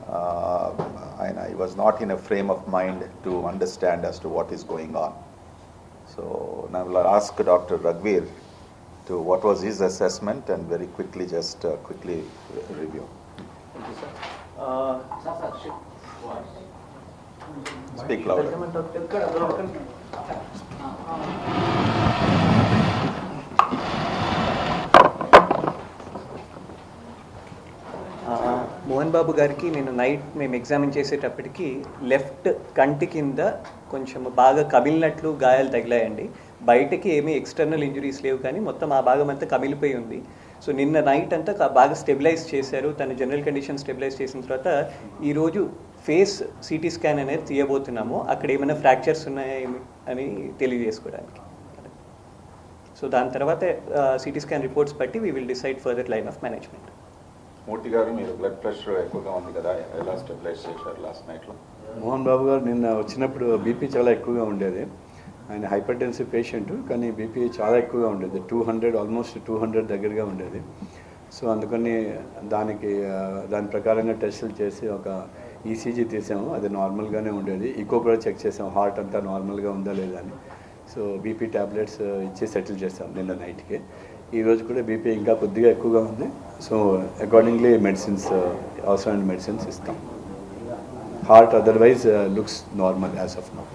and I was not in a frame of mind to understand as to what is going on. So now I will ask Dr. Raghuveer to what was his assessment and very quickly quickly review. Thank you, sir. Speak louder. Mohan Babu గారికి నేను night మేము examine చేసేటప్పటికి left కంటి కింద కొంచెం బాగా కమిలినట్లు గాయాలు తగిలాయండి. బయటకి ఏమీ ఎక్స్టర్నల్ ఇంజురీస్ లేవు, కానీ మొత్తం ఆ భాగం అంతా కమిలిపోయి ఉంది. సో నిన్న నైట్ అంతా బాగా స్టెబిలైజ్ చేశారు. తన జనరల్ కండిషన్ స్టెబిలైజ్ చేసిన తర్వాత ఈరోజు ఫేస్ సిటీ స్కాన్ అనేది తీయబోతున్నాము. అక్కడ ఏమైనా ఫ్రాక్చర్స్ ఉన్నాయా అని తెలియజేసుకోవడానికి. సో దాని తర్వాత సిటీ స్కాన్ రిపోర్ట్స్ బట్టి we will decide further line of management. Murthy గారు, మీరు బ్లడ్ ప్రెషర్ ఎక్కువగా ఉంది కదా, ఎలా స్టెబిలైజ్ చేశారు లాస్ట్ నైట్లో? మోహన్ బాబు గారు నిన్న వచ్చినప్పుడు బీపీ చాలా ఎక్కువగా ఉండేది. ఆయన హైపర్ టెన్సివ్ పేషెంట్, కానీ బీపీ చాలా ఎక్కువగా ఉండేది. 200 ఆల్మోస్ట్ 200 దగ్గరగా ఉండేది. సో అందుకని దాని ప్రకారంగా టెస్టులు చేసి ఒక ఈసీజీ తీసాము. అది నార్మల్గానే ఉండేది. ఈకో కూడా చెక్ చేసాము, హార్ట్ అంతా నార్మల్గా ఉందా లేదా అని. సో బీపీ ట్యాబ్లెట్స్ ఇచ్చి సెటిల్ చేసాం నిన్న నైట్కి. ఈరోజు కూడా బీపీ ఇంకా కొద్దిగా ఎక్కువగా ఉంది. సో అకార్డింగ్లీ మెడిసిన్స్, అవసరమైన మెడిసిన్స్ ఇస్తాం. Heart otherwise looks normal as of now.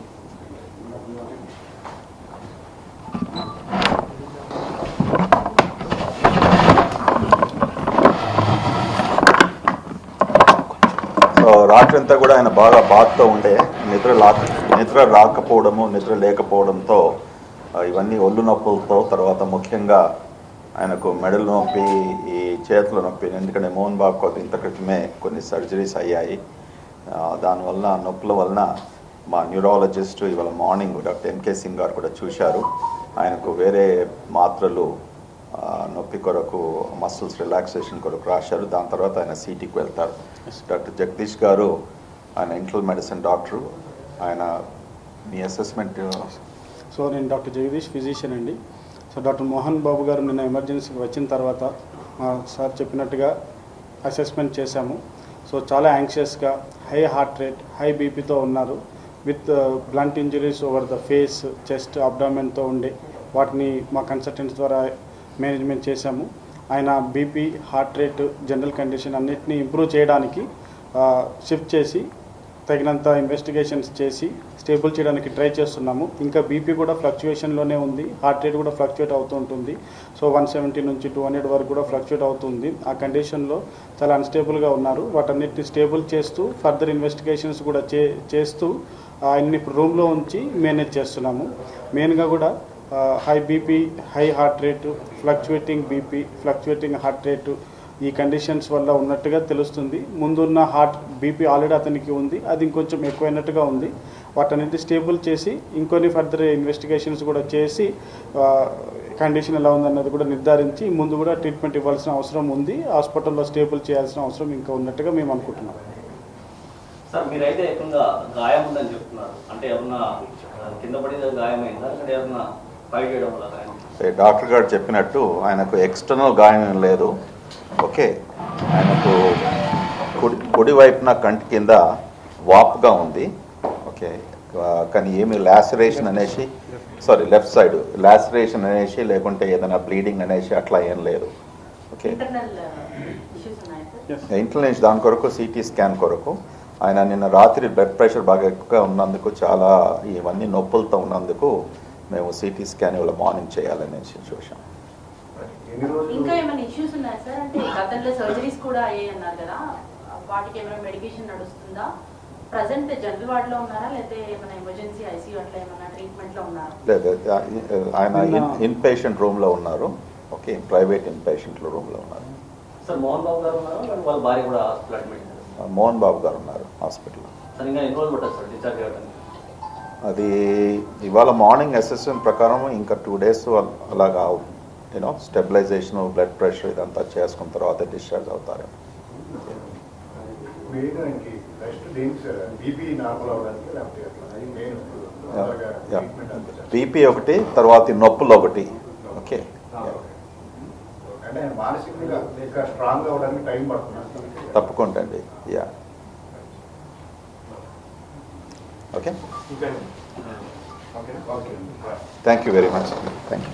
So రాత్రంతా కూడా ఆయన బాగా బాధతో ఉండే, నిద్ర రాకపోవడము, నిద్ర లేకపోవడంతో ఇవన్నీ ఒళ్ళు నొప్పులతో, తర్వాత ముఖ్యంగా ఆయనకు మెడలు నొప్పి, ఈ చేతుల నొప్పి. ఎందుకంటే మోహన్ బాబుకు ఇంత క్రితమే కొన్ని సర్జరీస్ అయ్యాయి. దానివల్ల నొప్పుల వలన మా న్యూరాలజిస్ట్ ఇవాళ మార్నింగ్ డాక్టర్ ఎంకే సింగ్ గారు కూడా చూశారు. ఆయనకు వేరే మాత్రలు నొప్పి కొరకు, మసిల్స్ రిలాక్సేషన్ కొరకు రాశారు. దాని తర్వాత ఆయన సిటీకి వెళ్తారు. డాక్టర్ జగదీష్ గారు ఆయన ఇంటర్నల్ మెడిసిన్ డాక్టరు. ఆయన మీ అసెస్మెంట్? సో నేను డాక్టర్ జగదీష్, ఫిజిషియన్ అండి. సో డాక్టర్ మోహన్ బాబు గారు నిన్న ఎమర్జెన్సీకి వచ్చిన తర్వాత సార్ చెప్పినట్టుగా అసెస్మెంట్ చేశాము. సో చాలా యాంగ్షియస్గా, హై హార్ట్ రేట్, హై బీపీతో ఉన్నారు. With blunt injuries over the face, chest, అబ్డామెన్తో ఉండే వాటిని మా కన్సల్టెంట్స్ ద్వారా మేనేజ్మెంట్ చేశాము. ఆయన BP, heart rate, general condition అన్నిటినీ ఇంప్రూవ్ చేయడానికి షిఫ్ట్ చేసి తగినంత ఇన్వెస్టిగేషన్స్ చేసి స్టేబుల్ చేయడానికి ట్రై చేస్తున్నాము. ఇంకా బీపీ కూడా ఫ్లక్చుయేషన్లోనే ఉంది, హార్ట్ రేట్ కూడా ఫ్లక్చుయేట్ అవుతూ ఉంటుంది. సో 170 నుంచి 200 వరకు కూడా ఫ్లక్చుయేట్ అవుతుంది. ఆ కండిషన్లో చాలా అన్స్టేబుల్గా ఉన్నారు. వాటన్నిటిని స్టేబుల్ చేస్తూ ఫర్దర్ ఇన్వెస్టిగేషన్స్ కూడా చేస్తూ ఆయన్ని ఇప్పుడు రూమ్లో ఉంచి మేనేజ్ చేస్తున్నాము. మెయిన్గా కూడా high BP, high heart rate, fluctuating BP, fluctuating heart rate, ఈ కండిషన్స్ వల్ల ఉన్నట్టుగా తెలుస్తుంది. ముందున్న హార్ట్ బీపీ ఆల్రెడీ అతనికి ఉంది, అది ఇంకొంచెం ఎక్కువైనట్టుగా ఉంది. వాటన్నిటి స్టేబుల్ చేసి ఇంకొన్ని ఫర్దర్ ఇన్వెస్టిగేషన్స్ కూడా చేసి కండిషన్ ఎలా ఉందన్నది కూడా నిర్ధారించి ముందు కూడా ట్రీట్మెంట్ ఇవ్వాల్సిన అవసరం ఉంది. హాస్పిటల్లో స్టేబుల్ చేయాల్సిన అవసరం ఇంకా ఉన్నట్టుగా మేము అనుకుంటున్నాం. సార్, మీరైతే ఎక్కువగా గాయం ఉందని చెప్తున్నారు. అంటే ఏమన్నా కింద పడిన గాయమైందా, అంటే ఏమన్నా ఫైట్ చేయడం వల్ల గాయం? డాక్టర్ గారు చెప్పినట్టు ఆయనకు ఎక్స్టర్నల్ గాయం ఏం లేదు. ఓకే, ఆయనకు కుడి వైపున కంటి కింద వాపుగా ఉంది. ఓకే, కానీ ఏమి లాసరేషన్ అనేసి, లెఫ్ట్ సైడ్ లాసరేషన్ అనేసి, లేకుంటే ఏదైనా బ్లీడింగ్ అనేసి అట్లా ఏం లేదు. ఓకే, ఇంటర్నల్ దాని కొరకు సిటీ స్కాన్ కొరకు ఆయన నిన్న రాత్రి బ్లడ్ ప్రెషర్ బాగా ఎక్కువగా ఉన్నందుకు, చాలా ఇవన్నీ నొప్పులతో ఉన్నందుకు మేము సిటీ స్కాన్ ఇవాళ మార్నింగ్ చేయాలనేసి చూసాం. ఇంకా ఏమైనా ఇష్యూస్ ఉన్నాయా సార్? అంటే గతంలో సర్జరీస్ కూడా అయ్యాయి అన్నారు కదా, వాటికి ఏమైనా మెడికేషన్ నడుస్తుందా? ప్రజెంట్ జనరల్ వార్డ్ లో ఉన్నారా, లేకపోతే ఏమైనా ఎమర్జెన్సీ ఐసీయూ అట్లా ఏమైనా ట్రీట్మెంట్ లో ఉన్నారా? లేదు, ఆయన ఇన్ పేషెంట్ రూమ్ లో ఉన్నారు. Okay, private in patient room లో ఉన్నారు. సార్, మోహన్ బాబు గారు ఉన్నారు, వాళ్ళ భార్య కూడా హాస్పిటల్ అడ్మిట్? మోహన్ బాబు గారు ఉన్నారు హాస్పిటల్లో. సార్, ఇంకా ఎన్ని రోజులు పట్టారు సార్ డిశ్చార్జ్ చేయడానికి? అది ఇవాళ మార్నింగ్ అసెస్మెంట్ ప్రకారం ఇంకా 2 days అలాగా స్టెబిలైజేషన్, బ్లడ్ ప్రెషర్ ఇదంతా చేసుకున్న తర్వాత డిశ్చార్జ్ అవుతారు. బీపీ ఒకటి, తర్వాత నొప్పులు ఒకటి. ఓకే, తప్పకుండా అండి. Okay, okay thank you very much. Thank you.